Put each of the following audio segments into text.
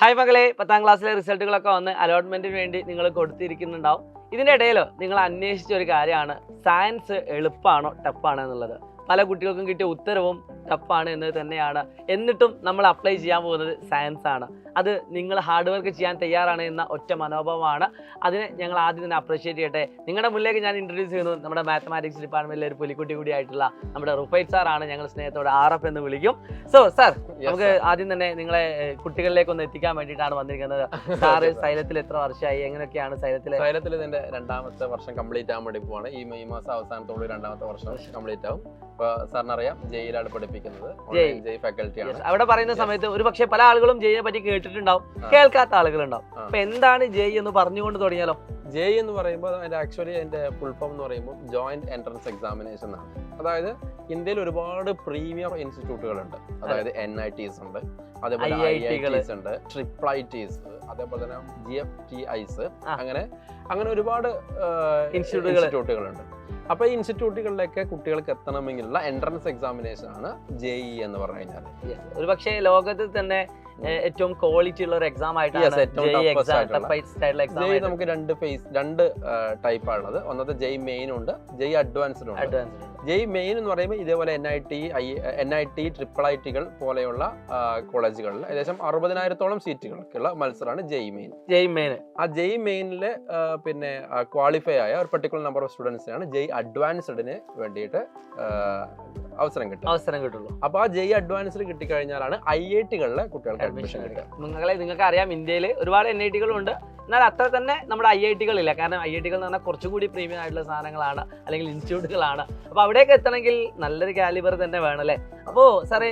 Hi മകളെ, 10ാം ക്ലാസ്സിലെ റിസൾട്ടുകളൊക്കെ വന്ന് അലോട്ട്മെന്റിന് വേണ്ടി നിങ്ങൾ കൊടുത്തിരിക്കുന്നുണ്ടാവും. ഇതിൻ്റെ ഇടയിൽ നിങ്ങൾ അന്വേഷിച്ച ഒരു കാര്യമാണ് സയൻസ് എളുപ്പമാണോ ടഫാണോ എന്നുള്ളത്. പല കുട്ടികൾക്കും കിട്ടിയ ഉത്തരവും ടഫാണ് എന്ന് തന്നെയാണ്. എന്നിട്ടും നമ്മൾ അപ്ലൈ ചെയ്യാൻ പോകുന്നത് സയൻസ് ആണ്. അത് നിങ്ങൾ ഹാർഡ് വർക്ക് ചെയ്യാൻ തയ്യാറാണ് എന്ന ഒറ്റ മനോഭാവമാണ്. അതിനെ ഞങ്ങൾ ആദ്യം തന്നെ അപ്രീഷിയേറ്റ് ചെയ്യട്ടെ. നിങ്ങളുടെ മുന്നിലേക്ക് ഞാൻ ഇൻട്രൊഡ്യൂസ് ചെയ്യുന്നത് നമ്മുടെ മാത്തമാറ്റിക്സ് ഡിപ്പാർട്ട്മെന്റിലെ ഒരു പുലിക്കുട്ടി കൂടിയായിട്ടുള്ള നമ്മുടെ റുഫൈറ്റ് സാറാണ്. ഞങ്ങൾ സ്നേഹത്തോടെ RF എന്ന് വിളിക്കും. സോ സാർ, നമുക്ക് ആദ്യം തന്നെ നിങ്ങളെ കുട്ടികളിലേക്ക് ഒന്ന് എത്തിക്കാൻ വേണ്ടിയിട്ടാണ് വന്നിരിക്കുന്നത്. സാറ് സൈലത്തിൽ എത്ര വർഷമായി, എങ്ങനെയൊക്കെയാണ് സൈലത്തിൽ ഇതിന്റെ 2ാമത്തെ വർഷം കംപ്ലീറ്റ് ആകാൻ വേണ്ടി പോവാണ്. ഈ മെയ് മാസം അവസാനത്തോട് 2ാമത്തെ വർഷം കംപ്ലീറ്റ് ആവും. അപ്പൊ സാറിനറിയാം, ജെയിലാണ് പഠിപ്പിക്കുന്നത്. ജെയ് ഫാക്കൽറ്റിയാണ്. അവിടെ പറയുന്ന സമയത്ത് ഒരു പക്ഷേ പല ആളുകളും ജെയിനെ പറ്റി കേട്ടിട്ടുണ്ടാവും, കേൾക്കാത്ത ആളുകളുണ്ടാവും. അപ്പൊ എന്താണ് ജെയ് എന്ന് പറഞ്ഞുകൊണ്ട് തുടങ്ങിയാലോ? ജെയ് എന്ന് പറയുമ്പോൾ ആക്ച്വലി അതിന്റെ ഫുൾ ഫോം എന്ന് പറയുമ്പോൾ ജോയിന്റ് എൻട്രൻസ് എക്സാമിനേഷൻ ആണ്. അതായത് ഇന്ത്യയിൽ ഒരുപാട് പ്രീമിയർ ഇൻസ്റ്റിറ്റ്യൂട്ടുകളുണ്ട്. അതായത് NITs ഉണ്ട്, അതേപോലെ IITs ഉണ്ട്, ട്രിപ്ലൈറ്റീസ്, അതേപോലെ തന്നെ GFTIs, അങ്ങനെ ഒരുപാട് ഇൻസ്റ്റിറ്റ്യൂട്ടുകളുണ്ട്. അപ്പൊ ഈ ഇൻസ്റ്റിറ്റ്യൂട്ടുകളിലേക്ക് കുട്ടികൾക്ക് എത്തണമെങ്കിലുള്ള എൻട്രൻസ് എക്സാമിനേഷൻ ആണ് JEE എന്ന് പറഞ്ഞു കഴിഞ്ഞാൽ. ഒരു പക്ഷേ ലോകത്തിൽ തന്നെ ഏറ്റവും ക്വാളിറ്റി ഉള്ള ഒരു എക്സാം ആയിട്ടാണ് നമുക്ക് രണ്ട് ടൈപ്പ് ആണുള്ളത്. ഒന്നത് ജെയ് മെയിൻ ഉണ്ട്, ജെയ് അഡ്വാൻസ്ഡ് ഉണ്ട്. ജെയ് മെയിൻ എന്ന് പറയുമ്പോൾ ഇതേപോലെ NIT ട്രിപ്പിൾ പോലെയുള്ള കോളേജുകളിൽ ഏകദേശം 60,000-ഓളം സീറ്റുകൾക്കുള്ള മത്സരമാണ് ജെയ് മെയിൻ. ആ ജെയ് മെയിനില് പിന്നെ ക്വാളിഫൈ ആയ ഒരു പെർട്ടിക്കുലർ നമ്പർ ഓഫ് സ്റ്റുഡൻസിനാണ് ജെയ് അഡ്വാൻസ്ഡിന് വേണ്ടിയിട്ട് അവസരം കിട്ടുള്ളൂ. അപ്പൊ ആ ജെയ് അഡ്വാൻസ്ഡ് കിട്ടിക്കഴിഞ്ഞാലാണ് IIT-കളിലെ കുട്ടികൾക്ക് അഡ്മിഷൻ കിട്ടുക. നിങ്ങൾക്ക് അറിയാം, ഇന്ത്യയിൽ ഒരുപാട് NIT-കളുണ്ട്, എന്നാൽ അത്ര തന്നെ നമ്മുടെ IIT-കളില്ല. കാരണം IIT-കൾ എന്ന് പറഞ്ഞാൽ കുറച്ചും കൂടി പ്രീമിയം ആയിട്ടുള്ള സാധനങ്ങളാണ്, അല്ലെങ്കിൽ ഇൻസ്റ്റിറ്റ്യൂട്ടുകളാണ്. അപ്പൊ അവിടേക്ക് എത്തണമെങ്കിൽ നല്ലൊരു കാലിബർ തന്നെ വേണം അല്ലേ? അപ്പോ സാറേ,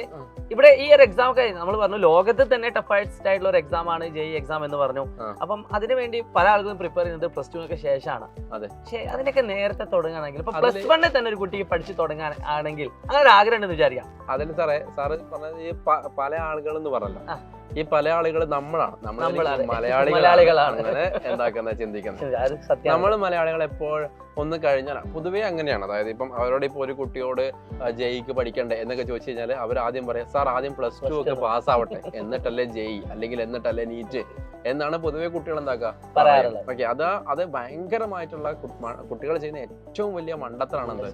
ഇവിടെ ഈ ഒരു എക്സാം ഒക്കെ നമ്മൾ പറഞ്ഞു ലോകത്തിൽ തന്നെ ടഫസ്റ്റ് ആയിട്ടുള്ള ഒരു എക്സാം ആണ് JEE എക്സാം എന്ന് പറഞ്ഞു. അപ്പം അതിനുവേണ്ടി പല ആളുകളും പ്രിപ്പയർ ചെയ്യുന്നത് +2 ശേഷമാണ്. പക്ഷേ അതിനൊക്കെ നേരത്തെ തുടങ്ങുകയാണെങ്കിൽ ഇപ്പൊ +1 തന്നെ ഒരു കുട്ടിക്ക് പഠിച്ചു തുടങ്ങാൻ ആണെങ്കിൽ അങ്ങനെ ഒരു ആഗ്രഹം ഉണ്ടെന്ന് വിചാരിക്കാം. അതിൽ സാറ് പറഞ്ഞത് ഈ പല ആളുകൾ എന്ന് പറഞ്ഞല്ലോ, ഈ പല ആളുകൾ നമ്മളാണ് മലയാളികളാണ് എന്താക്കുന്നത് ചിന്തിക്കുന്നത്. നമ്മൾ മലയാളികൾ എപ്പോഴും ഒന്ന് കഴിഞ്ഞാൽ പൊതുവേ അങ്ങനെയാണ്. അതായത് ഇപ്പം അവരോട് ഇപ്പൊ ഒരു കുട്ടിയോട് JEEക്ക് പഠിക്കണ്ടേ എന്നൊക്കെ ചോദിച്ചു കഴിഞ്ഞാൽ അവർ ആദ്യം പറയാം, സാർ ആദ്യം +2 ഒക്കെ പാസ്സാവട്ടെ, എന്നിട്ടല്ലേ JEE അല്ലെങ്കിൽ എന്നിട്ടല്ലേ നീറ്റ് എന്നാണ് പൊതുവെ കുട്ടികൾ എന്താക്കുക പറയാറുള്ളത്. ഓക്കെ, അത് ഭയങ്കരമായിട്ടുള്ള കുട്ടികൾ ചെയ്യുന്ന ഏറ്റവും വലിയ മണ്ടത്തരാണത്.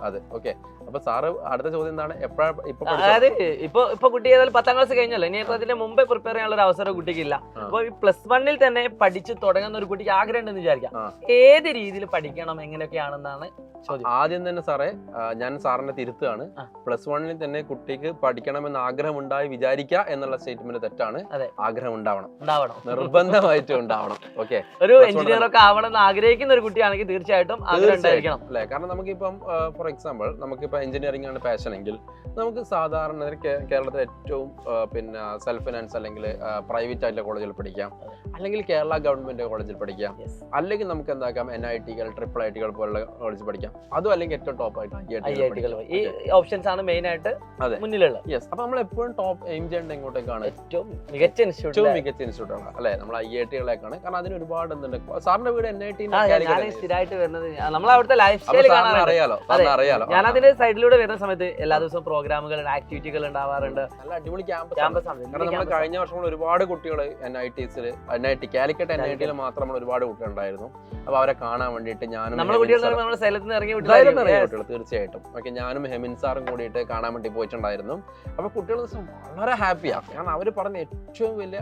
അത് ഓക്കെ. അപ്പൊ സാറ് അടുത്ത ചോദ്യം എന്താണ്? അതായത് ഇപ്പൊ കുട്ടി ഏതായാലും 10ാം ക്ലാസ് കഴിഞ്ഞല്ലോ, ഇനി അതിന്റെ മുമ്പേ പ്രിപ്പയർ ചെയ്യാനുള്ള ഒരു അവസരം കുട്ടിക്കില്ല. അപ്പൊ ഈ +1 തന്നെ പഠിച്ച് തുടങ്ങുന്ന ഒരു കുട്ടിക്ക് ആഗ്രഹം ഉണ്ടെന്ന് വിചാരിക്കാം. ഏത് രീതിയിൽ പഠിക്കണം, എങ്ങനെയൊക്കെയാണെന്നാണ് ചോദ്യം. ആദ്യം തന്നെ സാറേ, ഞാൻ സാറിനെ തിരുത്തുകയാണ്. +1 തന്നെ കുട്ടിക്ക് പഠിക്കണമെന്ന് ആഗ്രഹം ഉണ്ടായി വിചാരിക്കുക എന്നുള്ള സ്റ്റേറ്റ്മെന്റ് തെറ്റാണ്. ആഗ്രഹം ഉണ്ടാവണം, നിർബന്ധമായിട്ടും ഉണ്ടാവണം. ഓക്കെ, ഒരു എഞ്ചിനീയർ ഒക്കെ ആവണം എന്ന് ആഗ്രഹിക്കുന്ന ഒരു കുട്ടിയാണെങ്കിൽ തീർച്ചയായിട്ടും ആഗ്രഹം ഉണ്ടായിരിക്കണം അല്ലെ? കാരണം നമുക്കിപ്പം ഫോർ എക്സാമ്പിൾ നമുക്കിപ്പോ എഞ്ചിനീയറിംഗ് ആണ് പാഷൻ എങ്കിൽ നമുക്ക് സാധാരണ കേരളത്തിലെ ഏറ്റവും പിന്നെ സെൽഫ് ഫിനാൻസ് അല്ലെങ്കിൽ പ്രൈവറ്റ് ആയിട്ടുള്ള കോളേജിൽ പഠിക്കാം, അല്ലെങ്കിൽ കേരള ഗവൺമെന്റ് കോളേജിൽ പഠിക്കാം, അല്ലെങ്കിൽ നമുക്ക് എന്താക്കാം NIT-കൾ ട്രിപ്പിൾ പോലുള്ള കോളേജിൽ പഠിക്കാം. അതും അല്ലെങ്കിൽ ഏറ്റവും ടോപ്പ് ആയിട്ട് IIT-കൾ. ഈ ഓപ്ഷൻസ് ആണ് മെയിൻ ആയിട്ട് മുന്നിലുള്ളത്. യെസ്. അപ്പൊ നമ്മൾ എപ്പോഴും ടോപ്പ് എയിം ചെയ്യേണ്ട എങ്ങോട്ടേക്കാണ്? ഏറ്റവും മികച്ച ഇൻസ്റ്റിറ്റ്യൂട്ടാണ് അല്ലെ, നമ്മൾ IIT-കളേക്കാണ്. കാരണം അതിന് ഒരുപാട് എന്തുണ്ട്. സാറിന്റെ വീട് NIT സ്ഥിരമായിട്ട് വരുന്നത് നമ്മൾ അവിടുത്തെ ലൈഫ് സ്റ്റൈൽ അറിയാലോ. ഞാൻ അതിന്റെ സൈഡിലൂടെ വരുന്ന സമയത്ത് എല്ലാ ദിവസവും പ്രോഗ്രാമുകൾ, ആക്ടിവിറ്റികൾ ഉണ്ടാവാറുണ്ട്. നല്ല അടിപൊളി ക്യാമ്പസ് ആണ്. നമ്മൾ കഴിഞ്ഞ വർഷം ഒരുപാട് കുട്ടികൾ NIT കാലിക്കറ്റ് NIT-ൽ മാത്രം ഒരുപാട് കുട്ടികൾ ഉണ്ടായിരുന്നു. അപ്പൊ അവരെ കാണാൻ വേണ്ടിയിട്ട് ഞാനും തീർച്ചയായിട്ടും ഓക്കെ, ഞാനും ഹെമിൻ സാറും കൂടിയിട്ട് കാണാൻ വേണ്ടി പോയിട്ടുണ്ടായിരുന്നു. അപ്പൊ കുട്ടികൾ വളരെ ഹാപ്പിയാണ്. കാരണം അവര് പറഞ്ഞ ഏറ്റവും വലിയ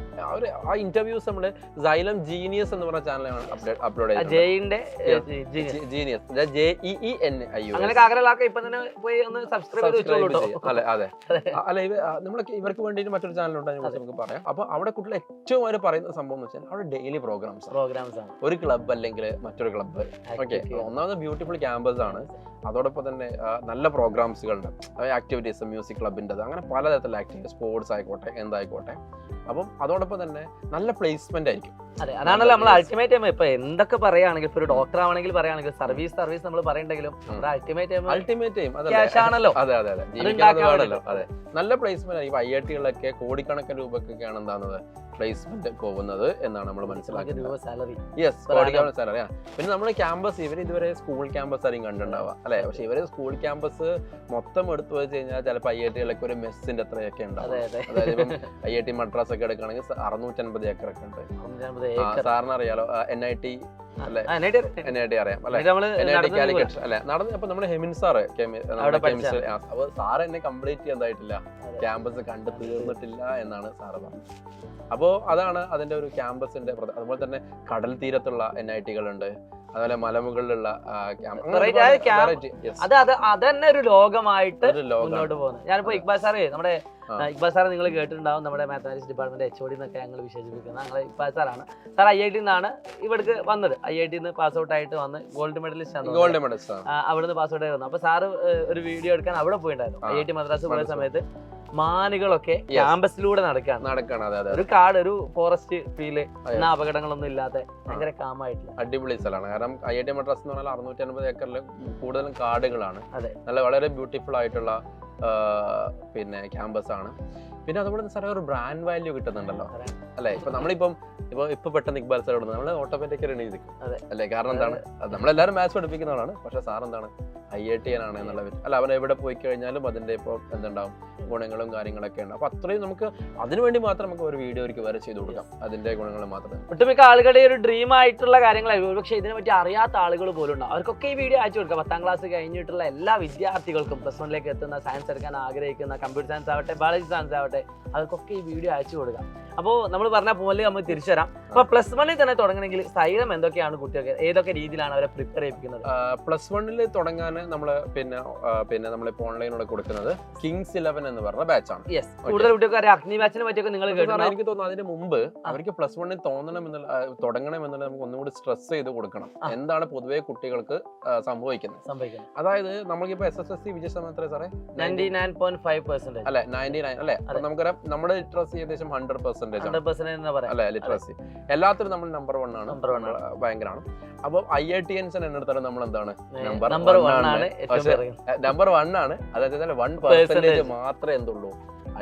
ആ ഇന്റർവ്യൂസ് നമ്മള് സൈലം ജീനിയസ് എന്ന് പറഞ്ഞ ചാനലാണ് അപ്ലോഡ് ചെയ്തത്. ഇവർക്ക് വേണ്ടിയിട്ട് മറ്റൊരു ചാനൽ ഉണ്ടായി നമുക്ക് പറയാം. അപ്പൊ അവിടെ കുട്ടികൾ ഏറ്റവും അവർ പറയുന്ന സംഭവം എന്ന് വെച്ചാൽ അവിടെ ഡെയിലി പ്രോഗ്രാംസ് ആണ്. ഒരു ക്ലബ് അല്ലെങ്കിൽ മറ്റൊരു ക്ലബ്ബ്. ഓക്കെ, ഒന്നാമത് ബ്യൂട്ടിഫുൾ ക്യാമ്പസ് ആണ്. അതോടൊപ്പം തന്നെ നല്ല പ്രോഗ്രാംസുകളുണ്ട്, ആക്ടിവിറ്റീസ്, മ്യൂസിക് ക്ലബിൻ്റെ, അങ്ങനെ പലതരത്തിലുള്ള ആക്ടിവിറ്റീസ്, സ്പോർട്സ് ആയിക്കോട്ടെ, എന്തായിക്കോട്ടെ. അപ്പം അതോടൊപ്പം തന്നെ നല്ല പ്ലേസ്മെന്റ് ആയിരിക്കും. അതെ, അതാണല്ലോ നമ്മൾ അൾട്ടിമേറ്റ് എയിം. ഇപ്പൊ എന്തൊക്കെ പറയുകയാണെങ്കിൽ ഇപ്പൊ ഒരു ഡോക്ടർ ആണെങ്കിൽ പറയുകയാണെങ്കിൽ സർവീസ് നമ്മൾ പറയണ്ടെങ്കിലും നമ്മുടെ അൾട്ടിമേറ്റ് എയിം ക്യാഷ് ആണല്ലോ. അതെ അതെ അതെ, ജീവിക്കാണല്ലോ. അതെ, നല്ല പ്ലേസ്മെന്റ്. ഇപ്പൊ IIT-കളിലൊക്കെ കോടിക്കണക്കിന് രൂപക്കൊക്കെയാണ് എന്താണത് പ്ലേസ്മെന്റ് പോകുന്നത് എന്നാണ് നമ്മൾ മനസ്സിലാക്കുന്നത്. യെസ്, കോടിക്കണക്കിന് സാലറി. പിന്നെ നമ്മുടെ ക്യാമ്പസ് ഇവർ ഇതുവരെ സ്കൂൾ ക്യാമ്പസ് ആയിരിക്കും കണ്ടിട്ടുണ്ടാവുക അല്ലെ. പക്ഷെ ഇവര് സ്കൂൾ ക്യാമ്പസ് മൊത്തം എടുത്തു വെച്ച് കഴിഞ്ഞാൽ ചിലപ്പോൾ IIT-കളിലൊക്കെ ഒരു മെസ്സിന്റെ അത്രയൊക്കെ ഉണ്ടാവും. അതായത് ഇപ്പം IIT മദ്രാസ് ഒക്കെ എടുക്കുകയാണെങ്കിൽ 650 ഏക്കർ ഒക്കെ ഉണ്ട്. സാറിന് അറിയാലോ NIT അല്ലെ, NIT അറിയാം അല്ലെ, NIT കാലിക്കറ്റ് അല്ലെ നടന്ന്. അപ്പൊ നമ്മുടെ ഹെമിൻ സാറ് സാറ് എന്നെ കംപ്ലീറ്റ് ചെയ്തായിട്ടില്ല, ക്യാമ്പസ് കണ്ടു തീർന്നിട്ടില്ല എന്നാണ് സാറ് പറഞ്ഞത്. അപ്പോ അതാണ് അതിന്റെ ഒരു ക്യാമ്പസിന്റെ. അതുപോലെ തന്നെ കടൽ തീരത്തുള്ള NIT-കളുണ്ട്, അതുപോലെ മലമുകളിലുള്ള അതന്നെ ഒരു ലോകമായിട്ട് മുന്നോട്ട് പോകുന്നത്. ഞാനിപ്പോ ഇക്ബാൽ സാറേ, നമ്മുടെ ഇക്ബാൽ സാറെ നിങ്ങൾ കേട്ടിട്ടുണ്ടാവും, നമ്മുടെ മാത്തമാറ്റിക്സ് ഡിപ്പാർട്ട്മെന്റ് HOD എന്നൊക്കെ ഞങ്ങൾ വിശേഷിപ്പിക്കുന്നത്. ഞങ്ങൾ ഇക്ബാൽ സാറാണ്. സാർ IIT നിന്നാണ് ഇവിടേക്ക് വന്നത്. IIT-ന്ന് പാസ് ഔട്ട് ആയിട്ട് വന്ന് ഗോൾഡ് മെഡലിസ്റ്റ് ആണ്, അവിടുന്ന് പാസ് ഔട്ട് ആയി വന്നു. അപ്പൊ സാറ് ഒരു വീഡിയോ എടുക്കാൻ അവിടെ പോയിട്ടുണ്ടായിരുന്നു. IIT മദ്രാസ് പോയ സമയത്ത് മാനുകളൊക്കെ ക്യാമ്പസിലൂടെ നടക്കാണ്. ഒരു കാട്, ഒരു ഫോറസ്റ്റ് ഫീല്, അപകടങ്ങളൊന്നും ഇല്ലാതെ ഭയങ്കര കാമായിട്ടുള്ള അടിപൊളി സ്ഥലമാണ്. കാരണം IIT മദ്രാസ് എന്ന് പറഞ്ഞാൽ 650 ഏക്കറിൽ കൂടുതലും കാടുകളാണ്. നല്ല വളരെ ബ്യൂട്ടിഫുൾ ആയിട്ടുള്ള പിന്നെ ക്യാമ്പസ് ആണ്. പിന്നെ അതുപോലെ സാറേ ഒരു ബ്രാൻഡ് വാല്യൂ കിട്ടുന്നുണ്ടല്ലോ അല്ലെ. ഇപ്പൊ നമ്മളിപ്പം ഇപ്പൊ പെട്ടെന്ന് ഇക്ബാൽ സാർ ഇടുന്നത് നമ്മള് ഓട്ടോമാറ്റിക്കലി എണീക്കും അല്ലെ. കാരണം എന്താണ്, നമ്മളെല്ലാവരും മാത്സ് പഠിപ്പിക്കുന്നവരാണ്, പക്ഷെ സാർ എന്താണ് IIT-ൻ ആണ് എന്നുള്ള അല്ല. അവൻ എവിടെ പോയി കഴിഞ്ഞാലും അതിന്റെ ഇപ്പൊ എന്തുണ്ടാവും ഗുണങ്ങളും കാര്യങ്ങളൊക്കെ ഉണ്ട്. അപ്പൊ അത്രയും നമുക്ക് അതിനുവേണ്ടി മാത്രം നമുക്ക് ഒരു വീഡിയോ ഒരിക്കൽ വരെ ചെയ്ത് കൊടുക്കാം, അതിന്റെ ഗുണങ്ങൾ മാത്രം. ഒട്ടുമിക്ക ആളുകളുടെ ഒരു ഡ്രീം ആയിട്ടുള്ള കാര്യങ്ങളായിരിക്കും, പക്ഷെ ഇതിനെ പറ്റി അറിയാത്ത ആളുകൾ പോലും ഉണ്ടാവും. അവർക്കൊക്കെ ഈ വീഡിയോ അയച്ചു കൊടുക്കാം. 10ാം ക്ലാസ് കഴിഞ്ഞിട്ടുള്ള എല്ലാ വിദ്യാർത്ഥികൾക്കും, +1-ലേക്ക് എത്തുന്ന, സയൻസ് എടുക്കാൻ ആഗ്രഹിക്കുന്ന, കമ്പ്യൂട്ടർ സയൻസ് ആവട്ടെ, ബയോളജി സയൻസ് ആവട്ടെ, അവർക്കൊക്കെ ഈ വീഡിയോ അയച്ചു കൊടുക്കാം. അപ്പോൾ നമ്മൾ പറഞ്ഞ പോലെ നമുക്ക് തിരിച്ചു വരാം. അപ്പൊ +1-ൽ തന്നെ തുടങ്ങണമെങ്കിൽ സൈലം എന്തൊക്കെയാണ് കുട്ടികൾക്ക്, ഏതൊക്കെ രീതിയിലാണ് അവരെ പ്രിപ്പയർ ചെയ്യിപ്പിക്കുന്നത്? +1-ൽ തുടങ്ങാൻ നമ്മള് പിന്നെ നമ്മളിപ്പോ ഓൺലൈനിലൂടെ കൊടുക്കുന്നത് Kings 11 എന്ന് പറഞ്ഞ ബാച്ചാണ്. കൂടുതൽ കുട്ടികൾക്ക് അഗ്നി ബാച്ചിനെ പറ്റിയൊക്കെ നിങ്ങൾ കേട്ടോ. എനിക്ക് തോന്നുന്നു അതിന് മുമ്പ് അവർക്ക് +1-ൽ തുടങ്ങണം എന്നുള്ളത് നമുക്ക് ഒന്നുകൂടി സ്ട്രെസ് ചെയ്ത് കൊടുക്കണം. എന്താണ് പൊതുവെ കുട്ടികൾക്ക് സംഭവിക്കുന്നത്. അതായത് നമുക്കിപ്പോ SSLC വിജയശതമാനം എത്ര സാറേ? 99.5% അല്ലെ, 99 അല്ലെ. നമുക്കറിയാം നമ്മുടെ ലിറ്ററസി ഏകദേശം 100% അല്ലെ. ലിറ്ററസി എല്ലാത്തിലും നമ്മൾ നമ്പർ 1 ആണ്, ഭയങ്കരമാണ്. അപ്പൊ IIT-ns എന്നെടുത്താലും നമ്മൾ എന്താണ് നമ്പർ 1 ആണ്. അതായത് 1% മാത്രമേ എന്തുള്ളൂ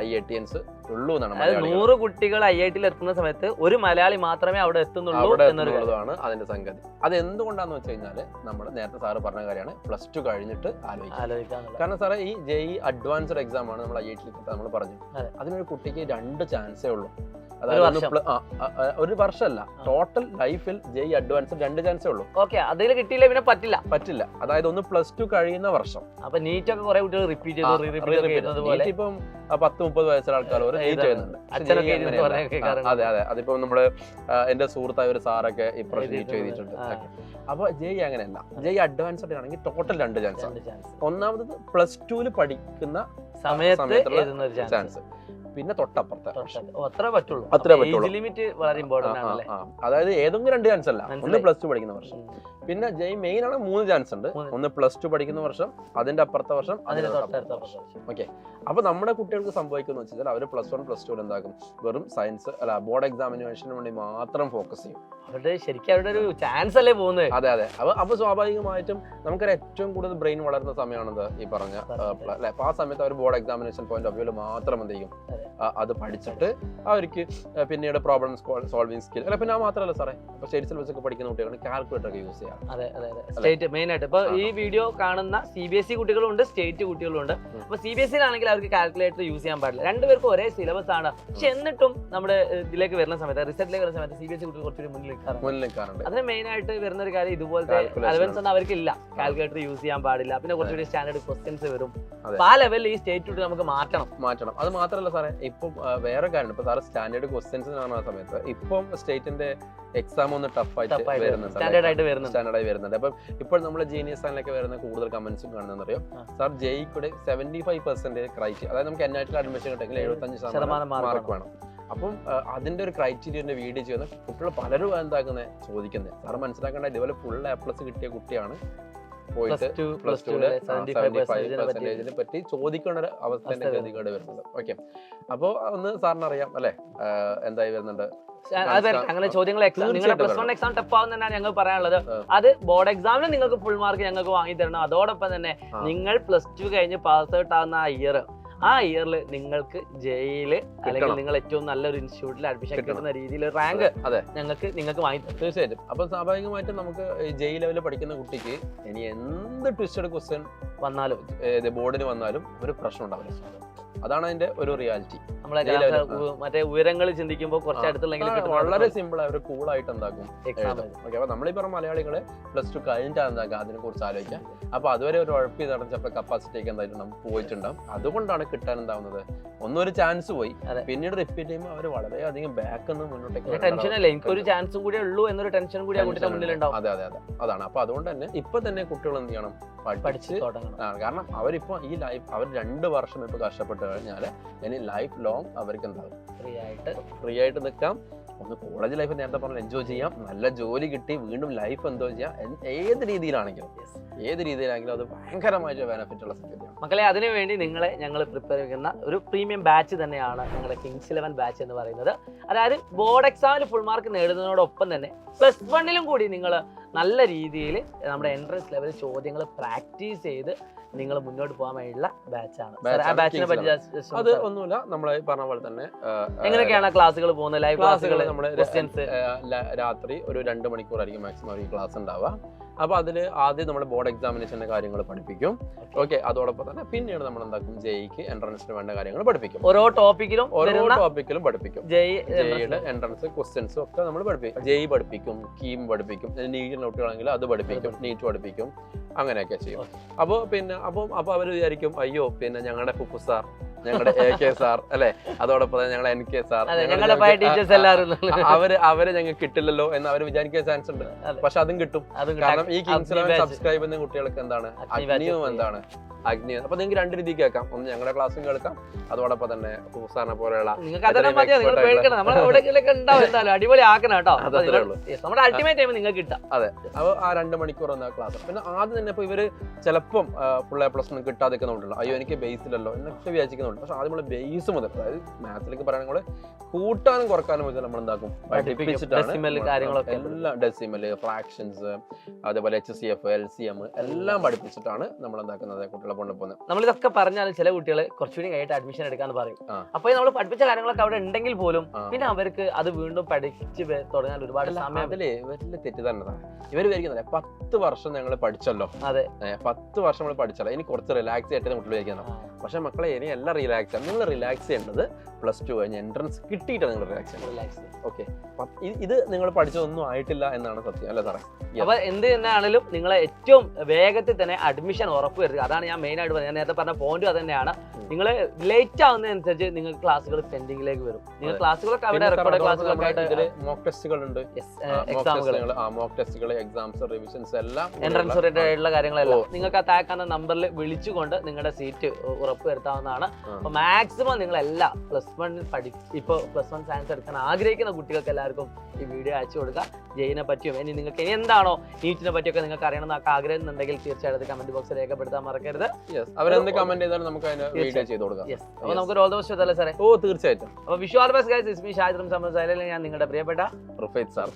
IIT-ns ഉള്ളൂ എന്നാണ്. 100 കുട്ടികൾ IIT-ൽ എത്തുന്ന സമയത്ത് ഒരു മലയാളി മാത്രമേ അവിടെ എത്തുന്നുള്ളൂ എന്നുള്ളതാണ് അതിന്റെ സംഗതി. അത് എന്തുകൊണ്ടാന്ന് വെച്ച് കഴിഞ്ഞാല് നമ്മൾ നേരത്തെ സാറ് പറഞ്ഞ കാര്യമാണ്, +2 കഴിഞ്ഞിട്ട് ആലോചിക്കാം. കാരണം സാറേ ഈ JEE അഡ്വാൻസ്ഡ് എക്സാം ആണ് നമ്മൾ IIT-ൽ നമ്മൾ പറഞ്ഞു. അതിനൊരു കുട്ടിക്ക് 2 ചാൻസേ ഉള്ളൂ. അതായത് ഒരു വർഷമല്ല, ടോട്ടൽ ലൈഫിൽ JEE അഡ്വാൻസ്ഡ് 2 ചാൻസേ ഉള്ളൂ. അതിൽ കിട്ടിയില്ല പിന്നെ പറ്റില്ല. അതായത് ഒന്ന് +2 കഴിയുന്ന വർഷം. അപ്പൊ നീറ്റ് ഒക്കെ കുറെ കുട്ടികൾ റിപ്പീറ്റ് ചെയ്തു. ഇപ്പം 10-30 വയസ്സുള്ള ആൾക്കാർ ചെയ്യുന്നുണ്ട്. അതെ അതെ, അതിപ്പോ നമ്മള് എന്റെ സുഹൃത്തായ ഒരു സാറൊക്കെ ഇപ്രാവശ്യം നീറ്റ് എഴുതിയിട്ടുണ്ട്. അപ്പൊ JEE അങ്ങനെയല്ല. JEE അഡ്വാൻസ്ഡ് ആണെങ്കിൽ ടോട്ടൽ 2 ചാൻസ്. ഒന്നാമത് +2-ൽ പഠിക്കുന്ന സമയത്തുള്ള ചാൻസ്, പിന്നെ തൊട്ടപ്പുറത്തെ അത്രേ പറ്റുള്ളൂ. അതായത് ഏതെങ്കിലും 2 ചാൻസ് അല്ല, ഒന്ന് +2 പഠിക്കുന്ന വർഷം. പിന്നെ JEE മെയിൻ ആണ് 3 ചാൻസ് ഉണ്ട്. ഒന്ന് +2 പഠിക്കുന്ന വർഷം, അതിന്റെ അപ്പുറത്തെ വർഷം, ഓക്കെ. അപ്പൊ നമ്മുടെ കുട്ടികൾക്ക് സംഭവിക്കുന്ന വെച്ചാൽ അവര് +1 +2 എന്താക്കും, വെറും സയൻസ് അല്ല ബോർഡ് എക്സാമിനേഷന് വേണ്ടി മാത്രം ഫോക്കസ് ചെയ്യും. ശരിക്കും അവരുടെ ഒരു ചാൻസ് അല്ലേ പോകുന്നത്. അതെ അതെ. അപ്പൊ സ്വാഭാവികമായിട്ടും നമുക്കൊരു ഏറ്റവും കൂടുതൽ ബ്രെയിൻ വളരുന്ന സമയമാണത് ഈ പറഞ്ഞ അല്ലെ. അപ്പൊ ആ സമയത്ത് അവർ ബോർഡ് എക്സാമിനേഷൻ പോയിന്റ് ഓഫ് വ്യൂല് മാത്രം എന്ത് ചെയ്യും, അത് പഠിച്ചിട്ട് അവർക്ക് പിന്നീട് പ്രോബ്ലം സോൾവിങ് സ്കിൽ അല്ല. പിന്നെ മാത്രമല്ല സാറേ, ഇപ്പൊ സ്റ്റേറ്റ് സിലബസ് ഒക്കെ പഠിക്കുന്ന കുട്ടികളാണ് കാൽക്കുലേറ്റർ ഒക്കെ യൂസ് ചെയ്യാം. സ്റ്റേറ്റ് മെയിൻ ആയിട്ട് ഇപ്പൊ ഈ വീഡിയോ കാണുന്ന CBSE കുട്ടികളുണ്ട്, സ്റ്റേറ്റ് കുട്ടികളുണ്ട്. അപ്പൊ CBSE-ലാണെങ്കിൽ അവർക്ക് കാൽക്കുലേറ്റർ യൂസ് ചെയ്യാൻ പാടില്ല. രണ്ടുപേർക്കും ഒരേ സിലബസ് ആണ്. പക്ഷെ എന്നിട്ടും നമ്മുടെ ഇതിലേക്ക് വരുന്ന സമയത്ത്, റിസൾട്ടിലേക്ക് വരുന്ന സമയത്ത് CBSE കുട്ടികൾ കുറച്ചുകൂടി മുന്നിൽ നിൽക്കാറുണ്ട്. അതിന് മെയിൻ ആയിട്ട് വരുന്ന ഒരു കാര്യം ഇതുപോലത്തെ അലവൻസ് ഒന്നും അവർക്കില്ല. കാൽക്കുലേറ്റർ യൂസ് ചെയ്യാൻ പാടില്ല. പിന്നെ കുറച്ചുകൂടി സ്റ്റാൻഡേർഡ് ക്വസ്റ്റ്യൻസ് വരും. ആ ലെവലിൽ ഈ സ്റ്റേറ്റ് നമുക്ക് മാറ്റണം. അത് മാത്രമല്ല സാറേ, ഇപ്പം വേറെ കാര്യം, ഇപ്പൊ സാറ് സ്റ്റാൻഡേർഡ് ക്വസ്റ്റ്യൻസ് കാണുന്ന സമയത്ത് ഇപ്പം സ്റ്റേറ്റിന്റെ എക്സാം ഒന്ന് ടഫായിട്ട് വരുന്നുണ്ട്, സ്റ്റാൻഡേർഡ് ആയി വരുന്നുണ്ട്. അപ്പം ഇപ്പോൾ നമ്മൾ ജീനിയസ് ചാനലൊക്കെ വരുന്ന കൂടുതൽ കമന്റ്സും കാണുന്നതെന്ന് അറിയാം, സാർ JEE-യുടെ 75% ക്രൈറ്റീരിയ, അതായത് നമുക്ക് NIT-ൽ അഡ്മിഷൻ കിട്ടുമെങ്കിൽ 75% മാർക്ക് വേണം. അപ്പം അതിന്റെ ഒരു ക്രൈറ്റീരിയന്റെ വീഡിയോ ചെയ്യുന്ന കുട്ടികൾ പലരും എന്താക്കുന്നത് ചോദിക്കുന്നത്. സാറ് മനസ്സിലാക്കേണ്ട, ഇതുപോലെ ഫുൾ A+ കിട്ടിയ കുട്ടിയാണ് പോയിട്ട് പ്ലസ് ടു 75% പറ്റി ചോദിക്കേണ്ട ഒരു അവസ്ഥ ഗതികേട് വരുന്നത്. ഓക്കെ, അപ്പോ ഒന്ന് സാറിന് അറിയാം അല്ലെ എന്തായി വരുന്നുണ്ട് അങ്ങനെ ചോദ്യങ്ങൾ നിങ്ങളുടെ പ്ലസ് 1 എക്സാം ടഫ് ആവുന്നതാണ് ഞങ്ങൾ പറയാനുള്ളത്. അത് ബോർഡ് എക്സാമിന് നിങ്ങൾക്ക് ഫുൾ മാർക്ക് ഞങ്ങൾക്ക് വാങ്ങി തരണം. അതോടൊപ്പം തന്നെ നിങ്ങൾ പ്ലസ് 2 കഴിഞ്ഞ് പാസ് ഔട്ട് ആവുന്ന ആ ഇയറിൽ നിങ്ങൾക്ക് ജെയില് അല്ലെങ്കിൽ നിങ്ങൾ ഏറ്റവും നല്ലൊരു ഇൻസ്റ്റിറ്റ്യൂട്ടിൽ അഡ്മിഷൻ കിട്ടുന്ന രീതിയിൽ റാങ്ക് നിങ്ങൾക്ക് വാങ്ങി തരും. തീർച്ചയായിട്ടും. അപ്പൊ സ്വാഭാവികമായിട്ടും നമുക്ക് ജെയ് ലെവലിൽ പഠിക്കുന്ന കുട്ടിക്ക് ഇനി എന്ത് ട്വിസ്റ്റഡ് ക്വസ്റ്റ്യൻ വന്നാലും ബോർഡിന് വന്നാലും ഒരു പ്രശ്നം ഉണ്ടാവില്ല. അതാണ് അതിന്റെ ഒരു റിയാലിറ്റി. മറ്റേ ഉയരങ്ങൾ ചിന്തിക്കുമ്പോൾ കുറച്ച് അടുത്തുള്ളെങ്കിൽ വളരെ സിമ്പിൾ ആയി കൂളായിട്ട് എന്താക്കും എക്സാം. ഓക്കെ, അപ്പൊ നമ്മളീ പറഞ്ഞ മലയാളികള് പ്ലസ് 2 കഴിഞ്ഞിട്ടാണ് എന്താക്കുക അതിനെ കുറിച്ച് ആലോചിക്കാം. അപ്പൊ അതുവരെ ഒരു ഉഴപ്പി നടന്നപ്പോ കപ്പാസിറ്റിക്ക് എന്തായാലും നമുക്ക് പോയിട്ടുണ്ടാവും. അതുകൊണ്ടാണ് കിട്ടാൻ എന്താവുന്നത്, ഒന്നൊരു ചാൻസ് പോയി, പിന്നീട് റിപ്പീറ്റ് ചെയ്യുമ്പോൾ അവർ വളരെയധികം ബാക്ക് നിന്ന് മുന്നോട്ടേക്ക് ടെൻഷൻ അല്ലേ, എനിക്കൊരു ചാൻസും കൂടി ഉള്ളൂ എന്നൊരു ടെൻഷൻ കൂടി മുന്നിലുണ്ടാവും. അതെ, അതാണ്. അപ്പൊ അതുകൊണ്ട് തന്നെ ഇപ്പൊ തന്നെ കുട്ടികൾ എന്ത് ചെയ്യണം, പഠിച്ച് തുടങ്ങണം. കാരണം അവരിപ്പോ ഈ ലൈഫ് അവർ 2 വർഷം ഇപ്പൊ കഷ്ടപ്പെട്ട് കഴിഞ്ഞാല് ഇനി ലൈഫ് ലോങ് അവർക്ക് എന്താകും, ഫ്രീ ആയിട്ട് നിൽക്കാം. ഒന്ന് കോളേജ് ലൈഫ് നേരത്തെ പറഞ്ഞാൽ എൻജോയ് ചെയ്യാം, നല്ല ജോലി കിട്ടി വീണ്ടും ലൈഫ് എൻജോയ് ചെയ്യാം. ഏത് രീതിയിലാണെങ്കിലും അത് ഭയങ്കരമായിട്ട് ബെനിഫിറ്റ് ഉള്ള സംഗതിയാണ് മക്കളെ. അതിനുവേണ്ടി നിങ്ങളെ ഞങ്ങൾ പ്രിപ്പയർ ചെയ്യുന്ന ഒരു പ്രീമിയം ബാച്ച് തന്നെയാണ് ഞങ്ങളുടെ കിങ്സ് 11 ബാച്ച് എന്ന് പറയുന്നത്. അതായത് ബോർഡ് എക്സാമിൽ ഫുൾ മാർക്ക് നേടുന്നതോടൊപ്പം തന്നെ പ്ലസ് 1 കൂടി നിങ്ങൾ നല്ല രീതിയിൽ നമ്മുടെ എൻട്രൻസ് ലെവൽ ചോദ്യങ്ങൾ പ്രാക്ടീസ് ചെയ്ത് നിങ്ങൾ മുന്നോട്ട് പോകാൻ വേണ്ടിയുള്ള ബാച്ചാണ്. അത് ഒന്നുമില്ല, നമ്മൾ പറഞ്ഞ പോലെ തന്നെ എങ്ങനെയൊക്കെയാണ് ക്ലാസ്സുകൾ പോകുന്നത്, ലൈവ് ക്ലാസ്സുകൾ, രാത്രി ഒരു 2 മണിക്കൂറായിരിക്കും മാക്സിമം ഈ ക്ലാസ് ഉണ്ടാവുക. അപ്പൊ അതിൽ ആദ്യം നമ്മൾ ബോർഡ് എക്സാമിനേഷന്റെ കാര്യങ്ങൾ പഠിപ്പിക്കും. ഓക്കെ, അതോടൊപ്പം തന്നെ പിന്നീട് നമ്മൾ എന്താക്കും, ജെയ്ക്ക് എൻട്രൻസിന് വേണ്ട കാര്യങ്ങൾ പഠിപ്പിക്കും. ഓരോ ടോപ്പിക്കിലും പഠിപ്പിക്കും. ജെയുടെ എൻട്രൻസ് ക്വസ്റ്റ്യൻസും ഒക്കെ നമ്മൾ പഠിപ്പിക്കും. ജെയ് പഠിപ്പിക്കും, കീം പഠിപ്പിക്കും, നീറ്റ് നോട്ടുകളാണെങ്കിൽ അത് പഠിപ്പിക്കും, നീറ്റ് പഠിപ്പിക്കും, അങ്ങനെയൊക്കെ ചെയ്യും. അപ്പൊ അവർ വിചാരിക്കും, അയ്യോ പിന്നെ ഞങ്ങളുടെ ഫുഫു സാർ, ഞങ്ങളുടെ AK സാർ അല്ലെ, അതോടൊപ്പം തന്നെ ഞങ്ങളുടെ NK സാർ, അവരെ ഞങ്ങൾക്ക് കിട്ടില്ലല്ലോ എന്ന് അവർ വിചാരിക്കാൻ ചാൻസ് ഉണ്ട്. പക്ഷെ അതും കിട്ടും. കാരണം ഈ കിങ്സ് 11 സബ്സ്ക്രൈബ് ചെയ്യുന്ന കുട്ടികൾക്ക് എന്താണ് അഗ്നിയും അഗ്നിയും. അപ്പൊ നിങ്ങൾക്ക് 2 രീതിക്ക് കേൾക്കാം. ഒന്ന് ഞങ്ങളുടെ ക്ലാസ്സും കേൾക്കാം, അതോടൊപ്പം തന്നെ ഫുസാറിനെ പോലെയുള്ള അടിപൊളി ആക്കണം കേട്ടോ. നമ്മുടെ അൾട്ടിമേറ്റ് ടൈം നിങ്ങൾക്ക് കിട്ടാം. അതെ, അപ്പൊ ആ 2 മണിക്കൂർ എന്ന ക്ലാസ്. പിന്നെ ആദ്യം തന്നെ ഇപ്പൊ ഇവര് ചിലപ്പം ഫുൾ A+ ഒന്നും കിട്ടാതിരിക്കുന്നുണ്ടല്ലോ, അയ്യോ എനിക്ക് ബേസിലല്ലോ എന്നൊക്കെ വിചാരിക്കുന്നുണ്ട്. പക്ഷെ ആദ്യം നമ്മൾ ബേസ് മുതൽ, അതായത് മാത്സിലേക്ക് പറയുകയാണെങ്കിൽ കൂട്ടാനും കുറക്കാനും മുതൽ നമ്മൾ എന്താക്കും, പഠിപ്പിച്ചിട്ടാണ് എല്ലാം ഡെസിമല്, ഫ്രാക്ഷൻസ്, അതേപോലെ HCF, LCM എല്ലാം പഠിപ്പിച്ചിട്ടാണ് നമ്മൾ എന്താക്കുന്നത് കുട്ടികളെ കൊണ്ടുപോകുന്നത്. നമ്മളിതൊക്കെ പറഞ്ഞാലും ചില കുട്ടികൾ കുറച്ചുകൂടി കഴിഞ്ഞിട്ട് അഡ്മിഷൻ എടുക്കാന്ന് പറയും. അപ്പൊ നമ്മൾ പഠിപ്പിച്ച കാര്യങ്ങളൊക്കെ അവിടെ ഉണ്ടെങ്കിൽ പോലും പിന്നെ അവർക്ക് അത് വീണ്ടും പഠിച്ച് തുടങ്ങാൻ ഒരുപാട് സമയം. അതില് വലിയ തെറ്റിദ്ധാരണതാണ്. ഇവര് വിചാരിക്കുന്നത് 10 വർഷം ഞങ്ങൾ പഠിച്ചല്ലോ, 10 വർഷം നമ്മൾ പഠിച്ചല്ലോ, ഇനി കുറച്ച് റിലാക്സ് ആയിട്ട് കുട്ടികൾ വിചാരിക്കുന്നത്. പക്ഷെ മക്കളെ ഇനി എല്ലാം റിലാക്സ് ആണ്. നിങ്ങൾ റിലാക്സ് ചെയ്യേണ്ടത് പ്ലസ് 2 കഴിഞ്ഞ് എൻട്രൻസ് കിട്ടിയിട്ടാണ് നിങ്ങൾ റിലാക്സ് ചെയ്യുന്നത്. ഓക്കെ, ഇത് നിങ്ങൾ പഠിച്ചതൊന്നും ആയിട്ടില്ല എന്നാണ് സത്യം അല്ലേ സാറേ? അപ്പൊ എന്ത് തന്നെയാണെങ്കിലും നിങ്ങൾ ഏറ്റവും വേഗത്തിൽ തന്നെ അഡ്മിഷൻ ഉറപ്പ് വരുത്തുക. അതാണ് ഞാൻ മെയിൻ ആയിട്ട് പറഞ്ഞത്. ഞാൻ നേരത്തെ പറഞ്ഞ പോയിന്റ് അത് തന്നെയാണ്. നിങ്ങൾ ലേറ്റ് ആവുന്നതനുസരിച്ച് നിങ്ങൾക്ക് ക്ലാസ്സുകൾ പെൻഡിങ്ങിലേക്ക് വരും. നിങ്ങൾ ക്ലാസ്സുകളൊക്കെ അവിടെ റെക്കോർഡ് ക്ലാസ്സുകളൊക്കെ മോക്ക് ടെസ്റ്റുകൾ ഉണ്ട്, മോക്ക് ടെസ്റ്റുകൾ, എക്സാംസ്, റിവിഷൻസ് എല്ലാം എൻട്രൻസ് റിലേറ്റഡ് ആയിട്ടുള്ള കാര്യങ്ങളെല്ലാം നിങ്ങൾക്ക് ആ താഴ്ക്കുന്ന നമ്പറിൽ വിളിച്ചുകൊണ്ട് നിങ്ങളുടെ സീറ്റ് ഉറപ്പ് വരുത്താവുന്നതാണ്. അപ്പൊ മാക്സിമം നിങ്ങളെല്ലാം പ്ലസ് 1 ഇപ്പൊ പ്ലസ് 1 സയൻസ് എടുക്കാൻ ആഗ്രഹിക്കുന്ന കുട്ടികൾക്ക് എല്ലാവർക്കും ഈ വീഡിയോ അയച്ചു കൊടുക്കുക. ജെയിനെ പറ്റിയും ഇനി നിങ്ങൾക്ക് ഇനി എന്താണോ നീറ്റിനെ പറ്റിയൊക്കെ നിങ്ങൾക്ക് അറിയണമെന്നൊക്കെ ആഗ്രഹം ഉണ്ടെങ്കിൽ തീർച്ചയായിട്ടും കമന്റ് ബോക്സിൽ രേഖപ്പെടുത്താൻ മറക്കരുത്. അവരെന്ത് കമന്റ് ചെയ്താലും നമുക്ക് വീഡിയോ ചെയ്ത് കൊടുക്കാം. അപ്പൊ നമുക്ക് ഓൾ ദി ബെസ്റ്റ് അല്ലേ സാറേ? ഓ തീർച്ചയായിട്ടും. അപ്പൊ Vishu all the best guys. Ismi ഷാജിറും സംസാരിച്ചാലും ഞാൻ നിങ്ങളുടെ പ്രിയപ്പെട്ട റുഫൈദ് സാർ.